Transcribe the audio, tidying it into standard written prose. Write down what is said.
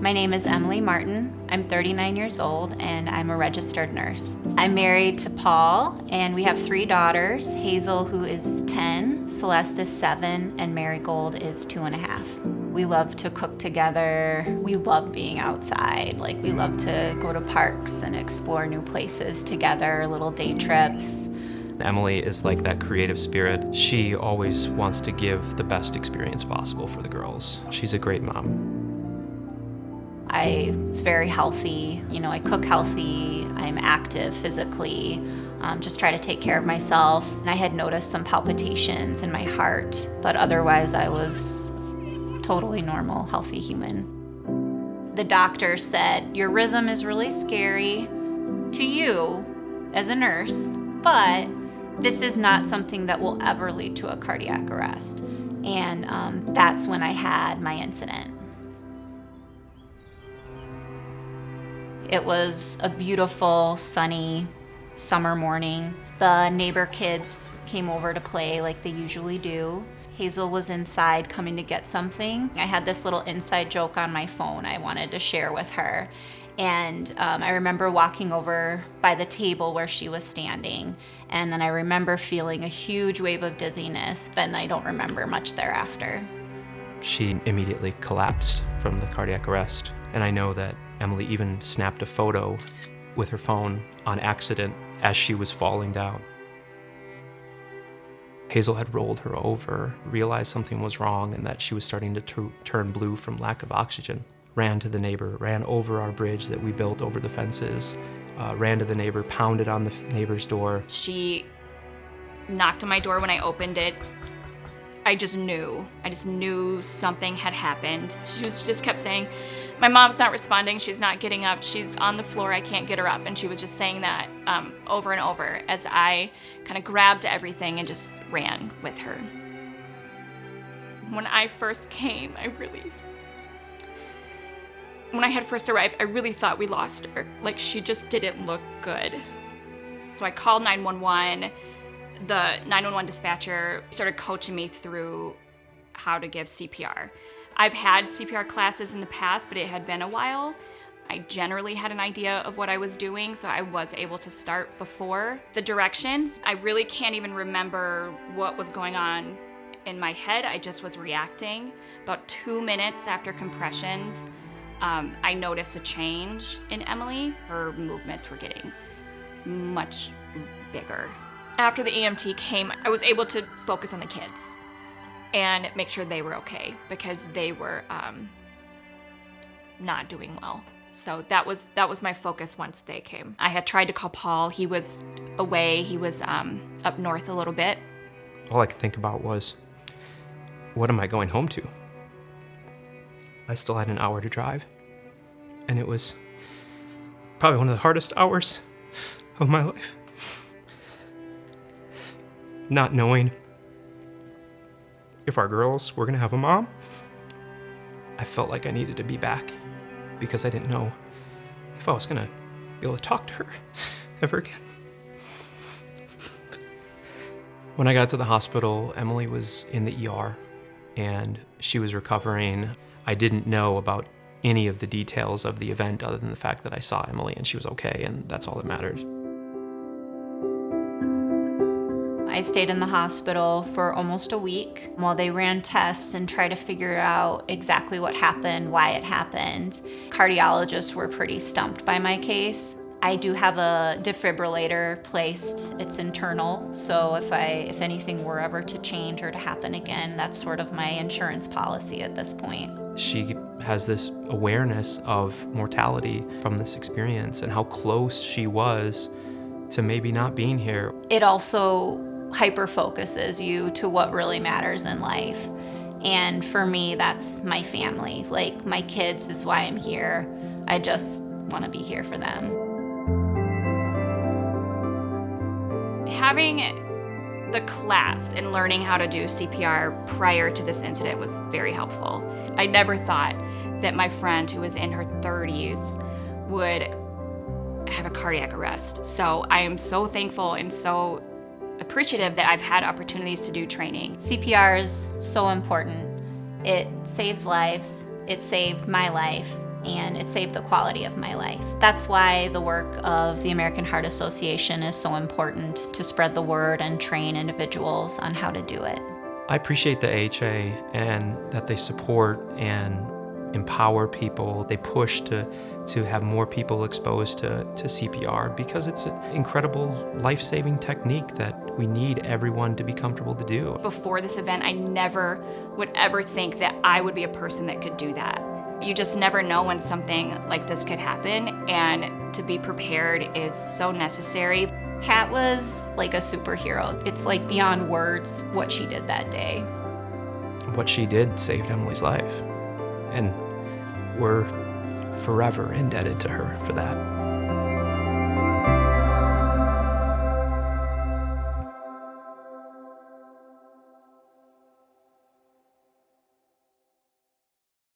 My name is Emily Martin. I'm 39 years old and I'm a registered nurse. I'm married to Paul and we have 3 daughters, Hazel who is 10, Celeste is 7, and Marigold is 2.5. We love to cook together. We love being outside. We love to go to parks and explore new places together, little day trips. Emily is like that creative spirit. She always wants to give the best experience possible for the girls. She's a great mom. I was very healthy. I cook healthy. I'm active physically. Just try to take care of myself. And I had noticed some palpitations in my heart, but otherwise I was totally normal, healthy human. The doctor said, your rhythm is really scary to you as a nurse, but this is not something that will ever lead to a cardiac arrest. And that's when I had my incident. It was a beautiful, sunny summer morning. The neighbor kids came over to play like they usually do. Hazel was inside coming to get something. I had this little inside joke on my phone I wanted to share with her. And I remember walking over by the table where she was standing. And then I remember feeling a huge wave of dizziness. Then I don't remember much thereafter. She immediately collapsed from the cardiac arrest. And I know that Emily even snapped a photo with her phone on accident as she was falling down. Hazel had rolled her over, realized something was wrong and that she was starting to turn blue from lack of oxygen. Ran to the neighbor, ran over our bridge that we built over the fences, ran to the neighbor, pounded on the neighbor's door. She knocked on my door when I opened it. I just knew something had happened. She just kept saying, my mom's not responding, she's not getting up, she's on the floor, I can't get her up. And she was just saying that over and over as I kind of grabbed everything and just ran with her. When I first came, when I had first arrived, I really thought we lost her. She just didn't look good. So I called 911. The 911 dispatcher started coaching me through how to give CPR. I've had CPR classes in the past, but it had been a while. I generally had an idea of what I was doing, so I was able to start before the directions. I really can't even remember what was going on in my head. I just was reacting. About 2 minutes after compressions, I noticed a change in Emily. Her movements were getting much bigger. After the EMT came, I was able to focus on the kids and make sure they were okay because they were not doing well. So that was my focus once they came. I had tried to call Paul. He was away. He was up north a little bit. All I could think about was, what am I going home to? I still had an hour to drive, and it was probably one of the hardest hours of my life. Not knowing if our girls were gonna have a mom, I felt like I needed to be back because I didn't know if I was gonna be able to talk to her ever again. When I got to the hospital, Emily was in the ER and she was recovering. I didn't know about any of the details of the event other than the fact that I saw Emily and she was okay, and that's all that mattered. I stayed in the hospital for almost a week while they ran tests and tried to figure out exactly what happened, why it happened. Cardiologists were pretty stumped by my case. I do have a defibrillator placed. It's internal, so if anything were ever to change or to happen again, that's sort of my insurance policy at this point. She has this awareness of mortality from this experience and how close she was to maybe not being here. It also hyper-focuses you to what really matters in life. And for me, that's my family. My kids is why I'm here. I just want to be here for them. Having the class and learning how to do CPR prior to this incident was very helpful. I never thought that my friend who was in her 30s would have a cardiac arrest. So I am so thankful and so appreciative that I've had opportunities to do training. CPR is so important. It saves lives. It saved my life. and it saved the quality of my life. That's why the work of the American Heart Association is so important, to spread the word and train individuals on how to do it. I appreciate the AHA and that they support and empower people. They push to have more people exposed to CPR because it's an incredible life-saving technique that we need everyone to be comfortable to do. Before this event, I never would ever think that I would be a person that could do that. You just never know when something like this could happen, and to be prepared is so necessary. Kat was like a superhero. It's like beyond words what she did that day. What she did saved Emily's life, and we're forever indebted to her for that.